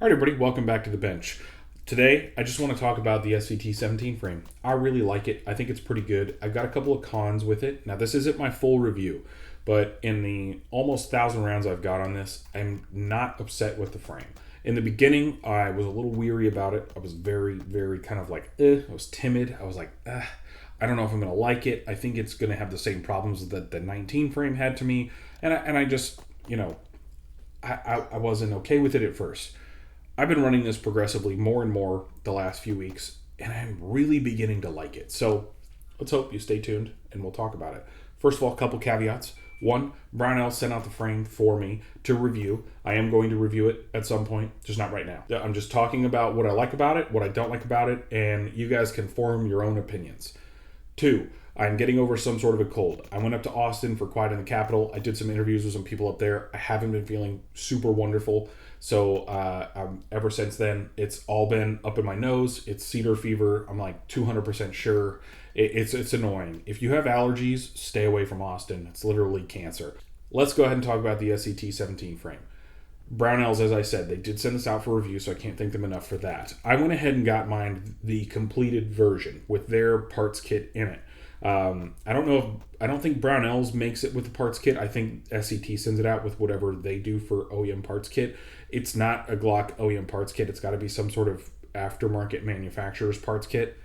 All right, everybody, welcome back to the bench. Today, I just want to talk about the SCT-17 frame. I really like it. I think it's pretty good. I've got a couple of cons with it. Now, this isn't my full review, but in the almost 1,000 rounds I've got on this, I'm not upset with the frame. In the beginning, I was a little weary about it. I was very kind of like, I was timid. I was like, I don't know if I'm going to like it. I think it's going to have the same problems that the 19 frame had to me. And I just, I wasn't okay with it at first. I've been running this progressively more and more the last few weeks, and I'm really beginning to like it. So let's hope you stay tuned, and we'll talk about it. First of all, a couple caveats. One, Brownell sent out the frame for me to review. I am going to review it at some point, just not right now. I'm just talking about what I like about it, what I don't like about it, and you guys can form your own opinions. Two, I'm getting over some sort of a cold. I went up to Austin for Quiet in the Capitol. I did some interviews with some people up there. I haven't been feeling super wonderful. So ever since then, it's all been up in my nose. It's cedar fever. I'm like 200% sure. It's annoying. If you have allergies, stay away from Austin. It's literally cancer. Let's go ahead and talk about the SCT-17 frame. Brownells, as I said, they did send this out for review, so I can't thank them enough for that. I went ahead and got mine the completed version with their parts kit in it. I don't think Brownells makes it with the parts kit. I think SCT sends it out with whatever they do for OEM parts kit. It's not a Glock OEM parts kit. It's got to be some sort of aftermarket manufacturer's parts kit.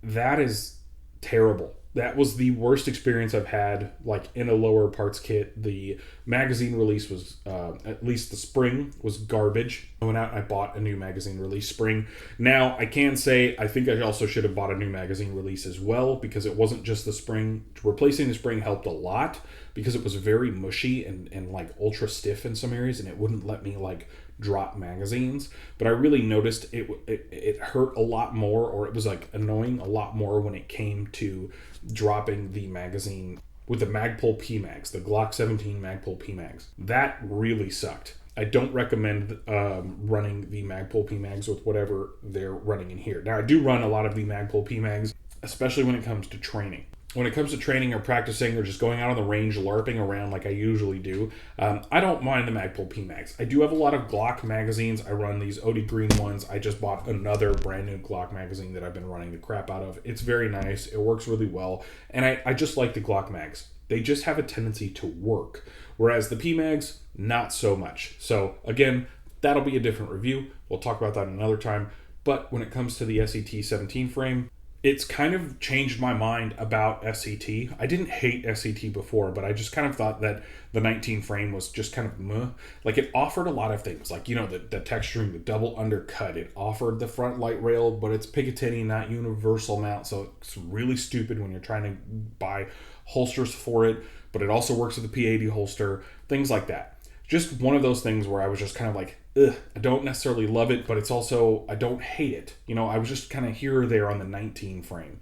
That is terrible. That was the worst experience I've had, like, in a lower parts kit. The magazine release was, at least the spring, was garbage. I went out and I bought a new magazine release spring. Now, I can say I think I also should have bought a new magazine release as well, because it wasn't just the spring. Replacing the spring helped a lot, because it was very mushy and like ultra stiff in some areas, and it wouldn't let me like drop magazines. But I really noticed it hurt a lot more, or it was like annoying a lot more when it came to dropping the magazine with the Magpul PMags, the Glock 17 Magpul PMags. That really sucked. I don't recommend running the Magpul PMags with whatever they're running in here. Now, I do run a lot of the Magpul PMags, especially when it comes to training. When it comes to training or practicing or just going out on the range, LARPing around like I usually do, I don't mind the Magpul PMags. I do have a lot of Glock magazines. I run these OD Green ones. I just bought another brand new Glock magazine that I've been running the crap out of. It's very nice. It works really well. And I just like the Glock mags. They just have a tendency to work. Whereas the PMags, not so much. So again, that'll be a different review. We'll talk about that another time. But when it comes to the SCT-17 frame, it's kind of changed my mind about SCT. I didn't hate SCT before, but I just kind of thought that the 19 frame was just kind of meh. Like, it offered a lot of things, like, the texturing, the double undercut. It offered the front light rail, but it's Picatinny, not universal mount, so it's really stupid when you're trying to buy holsters for it, but it also works with the P80 holster, things like that. Just one of those things where I was just kind of like, I don't necessarily love it, but it's also, I don't hate it. I was just kind of here or there on the 19 frame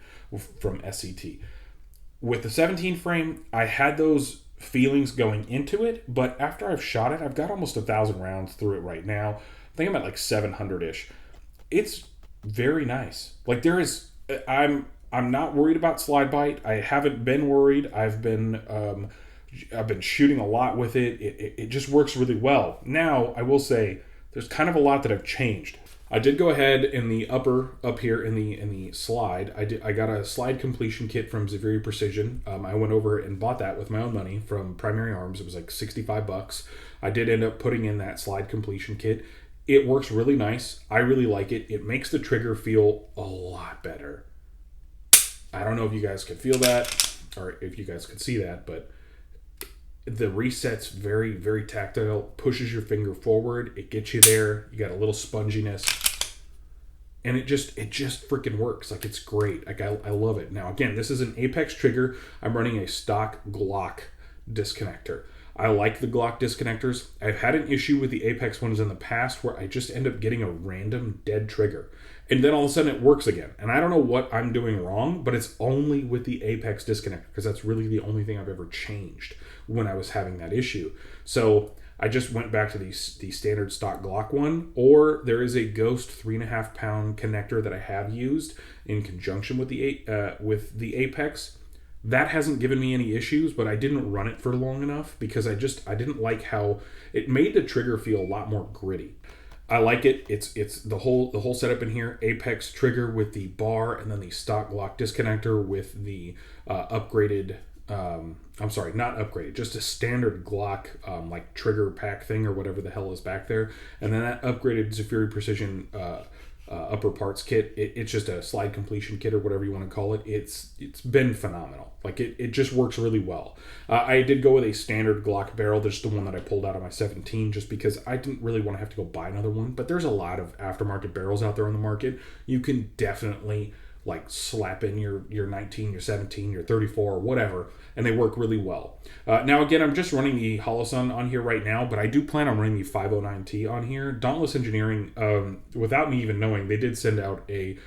from SCT. With the 17 frame, I had those feelings going into it, but after I've shot it, I've got almost 1,000 rounds through it right now. I think I'm at like 700-ish. It's very nice. Like, I'm not worried about slide bite. I haven't been worried. I've been shooting a lot with it. It just works really well. Now, I will say, there's kind of a lot that have changed. I did go ahead in the up here in the slide. I got a slide completion kit from Zaviri Precision. I went over and bought that with my own money from Primary Arms. It was like $65. I did end up putting in that slide completion kit. It works really nice. I really like it. It makes the trigger feel a lot better. I don't know if you guys could feel that or if you guys could see that, but the reset's very, very tactile, pushes your finger forward. It gets you there. You got a little sponginess, and it just freaking works. Like, it's great. Like, I love it. Now, again, this is an Apex trigger. I'm running a stock Glock disconnector. I like the Glock disconnectors. I've had an issue with the Apex ones in the past where I just end up getting a random dead trigger. And then all of a sudden it works again. And I don't know what I'm doing wrong, but it's only with the Apex disconnector, because that's really the only thing I've ever changed when I was having that issue. So I just went back to the standard stock Glock one, or there is a Ghost 3.5 pound connector that I have used in conjunction with the Apex. That hasn't given me any issues, but I didn't run it for long enough because I didn't like how it made the trigger feel a lot more gritty. I like it. It's the whole setup in here. Apex trigger with the bar, and then the stock Glock disconnector with the upgraded. I'm sorry, not upgraded, just a standard Glock like trigger pack thing or whatever the hell is back there, and then that upgraded Zafiri Precision upper parts kit. It's just a slide completion kit or whatever you want to call it. It's been phenomenal. Like it just works really well. I did go with a standard Glock barrel. There's the one that I pulled out of my 17 just because I didn't really want to have to go buy another one. But there's a lot of aftermarket barrels out there on the market. You can definitely like slap in your 19, your 17, your 34, or whatever, and they work really well. Now again, I'm just running the Holosun on here right now, but I do plan on running the 509T on here. Dauntless Engineering, without me even knowing, they did send out a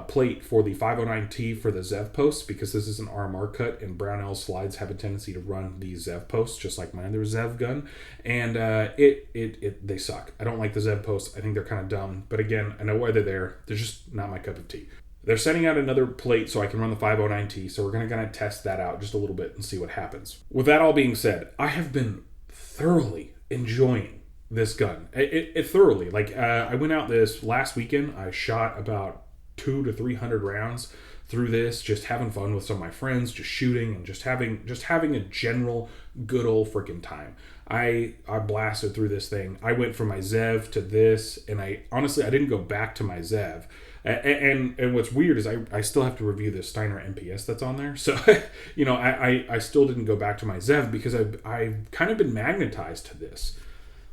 plate for the 509T for the ZEV posts, because this is an RMR cut, and Brownell slides have a tendency to run the ZEV posts just like my other ZEV gun, and they suck. I don't like the ZEV posts. I think they're kind of dumb, but again, I know why they're there. They're just not my cup of tea. They're sending out another plate so I can run the 509T, so we're going to kind of test that out just a little bit and see what happens. With that all being said, I have been thoroughly enjoying this gun. It thoroughly. Like, I went out this last weekend. I shot about 200 to 300 rounds through this, just having fun with some of my friends, just shooting and just having a general good old freaking time. I blasted through this thing. I went from my ZEV to this, and I didn't go back to my ZEV. And what's weird is I still have to review the Steiner MPS that's on there. So, I still didn't go back to my ZEV because I've kind of been magnetized to this.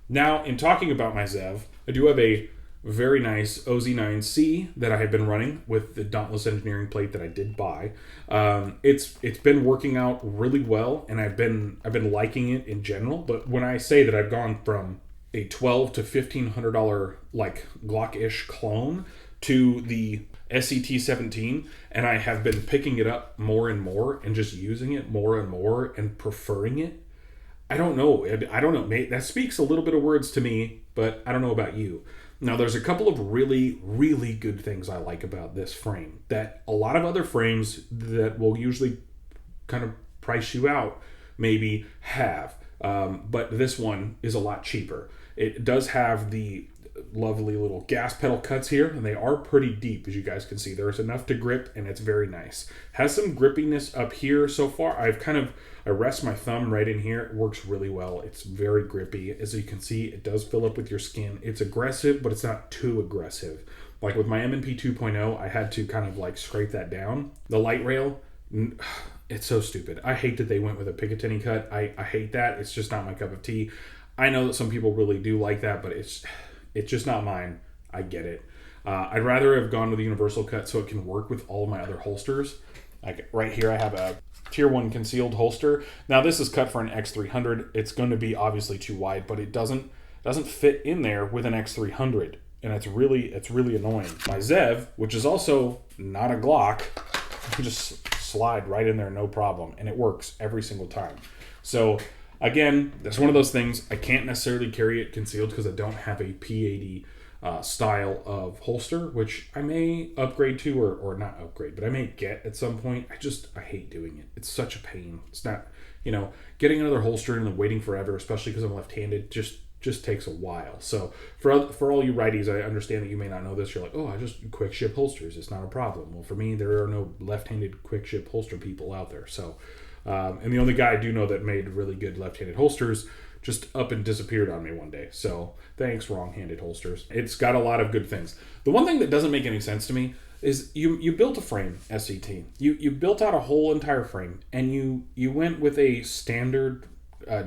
Now, in talking about my ZEV, I do have a very nice OZ9C that I have been running with the Dauntless Engineering plate that I did buy. It's been working out really well, and I've been liking it in general. But when I say that I've gone from a $1,200 to $1,500 like Glock-ish clone to the SCT-17, and I have been picking it up more and more and just using it more and more and preferring it. I don't know. That speaks a little bit of words to me, but I don't know about you. Now, there's a couple of really, really good things I like about this frame that a lot of other frames that will usually kind of price you out maybe have. But this one is a lot cheaper. It does have the lovely little gas pedal cuts here, and they are pretty deep, as you guys can see. There's enough to grip, and it's very nice. Has some grippiness up here so far. I rest my thumb right in here. It works really well. It's very grippy. As you can see, it does fill up with your skin. It's aggressive, but it's not too aggressive. Like with my M&P 2.0, I had to kind of like scrape that down. The light rail, it's so stupid. I hate that they went with a Picatinny cut. I hate that. It's just not my cup of tea. I know that some people really do like that, but it's just not mine. I get it. I'd rather have gone with a universal cut so it can work with all of my other holsters. Like right here, I have a Tier 1 concealed holster. Now this is cut for an X300. It's going to be obviously too wide, but it doesn't fit in there with an X300, and it's really annoying. My ZEV, which is also not a Glock, you can just slide right in there, no problem, and it works every single time. So again, that's one of those things. I can't necessarily carry it concealed because I don't have a P80 style of holster, which I may upgrade to, or not upgrade, but I may get at some point. I hate doing it. It's such a pain. It's not, getting another holster and then waiting forever, especially because I'm left-handed, just takes a while. So for all you righties, I understand that you may not know this. You're like, oh, I just quick ship holsters. It's not a problem. Well, for me, there are no left-handed quick ship holster people out there. So, and the only guy I do know that made really good left-handed holsters just up and disappeared on me one day. So thanks, wrong-handed holsters. It's got a lot of good things. The one thing that doesn't make any sense to me is you built a frame, SCT. You built out a whole entire frame, and you went with a standard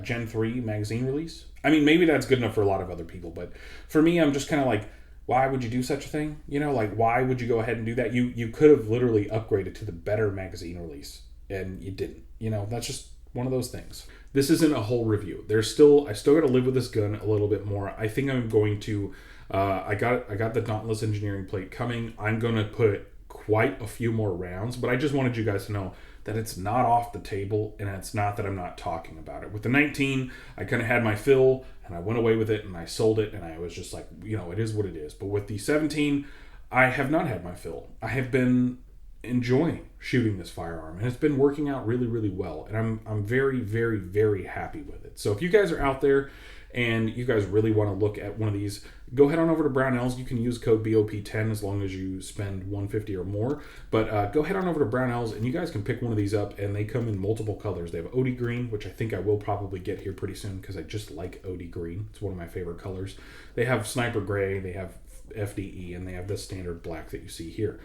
Gen 3 magazine release. I mean, maybe that's good enough for a lot of other people, but for me, I'm just kind of like, why would you do such a thing? Why would you go ahead and do that? You could have literally upgraded to the better magazine release, and you didn't. That's just one of those things. This isn't a whole review. I still got to live with this gun a little bit more. I think I'm going to, I got the Dauntless Engineering plate coming. I'm going to put quite a few more rounds, but I just wanted you guys to know that it's not off the table, and it's not that I'm not talking about it. With the 19, I kind of had my fill, and I went away with it, and I sold it, and I was just like, it is what it is. But with the 17, I have not had my fill. I have been enjoying shooting this firearm, and it's been working out really, really well, and I'm very, very, very happy with it. So if you guys are out there and you guys really want to look at one of these, go head on over to Brownells. You can use code BOP10 as long as you spend $150 or more. But go head on over to Brownells, and you guys can pick one of these up, and they come in multiple colors. They have OD green, which I think I will probably get here pretty soon because I just like OD green. It's one of my favorite colors. They have sniper gray, they have FDE, and they have the standard black that you see here.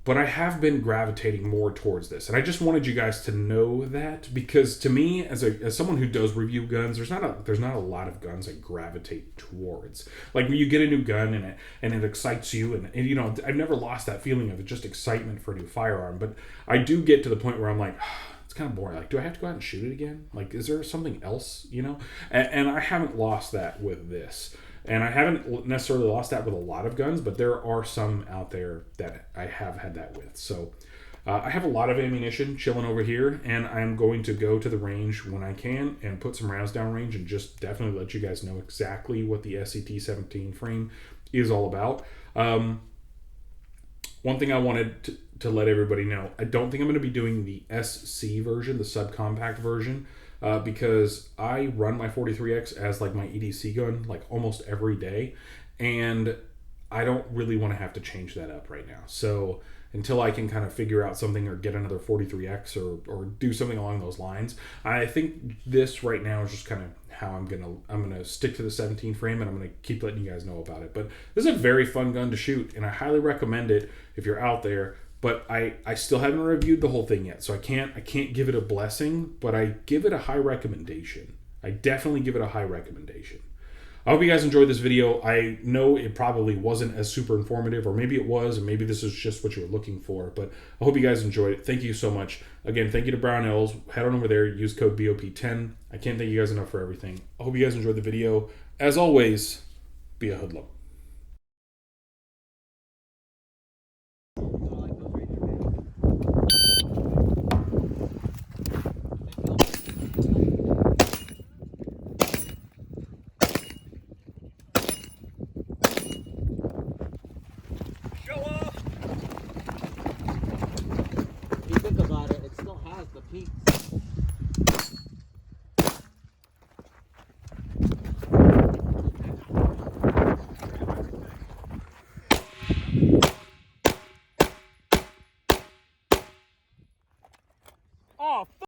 But I have been gravitating more towards this, and I just wanted you guys to know that, because to me, as someone who does review guns, there's not a lot of guns I gravitate towards. Like when you get a new gun and it excites you, and you know, I've never lost that feeling of just excitement for a new firearm. But I do get to the point where I'm like, it's kind of boring. Like, do I have to go out and shoot it again? Like, is there something else? You know, and I haven't lost that with this. And I haven't necessarily lost that with a lot of guns, but there are some out there that I have had that with. So I have a lot of ammunition chilling over here, and I'm going to go to the range when I can and put some rounds down range and just definitely let you guys know exactly what the SCT-17 frame is all about. One thing I wanted to let everybody know, I don't think I'm going to be doing the SC version, the subcompact version, because I run my 43X as like my EDC gun like almost every day, and I don't really want to have to change that up right now. So until I can kind of figure out something or get another 43X or do something along those lines, I think this right now is just kind of how I'm gonna stick to the 17 frame, and I'm gonna keep letting you guys know about it. But this is a very fun gun to shoot, and I highly recommend it if you're out there. But I still haven't reviewed the whole thing yet, so I can't give it a blessing, but I give it a high recommendation. I definitely give it a high recommendation. I hope you guys enjoyed this video. I know it probably wasn't as super informative, or maybe it was, and maybe this is just what you were looking for, but I hope you guys enjoyed it. Thank you so much. Again, thank you to Brownells. Head on over there, use code BOP10. I can't thank you guys enough for everything. I hope you guys enjoyed the video. As always, be a hoodlum.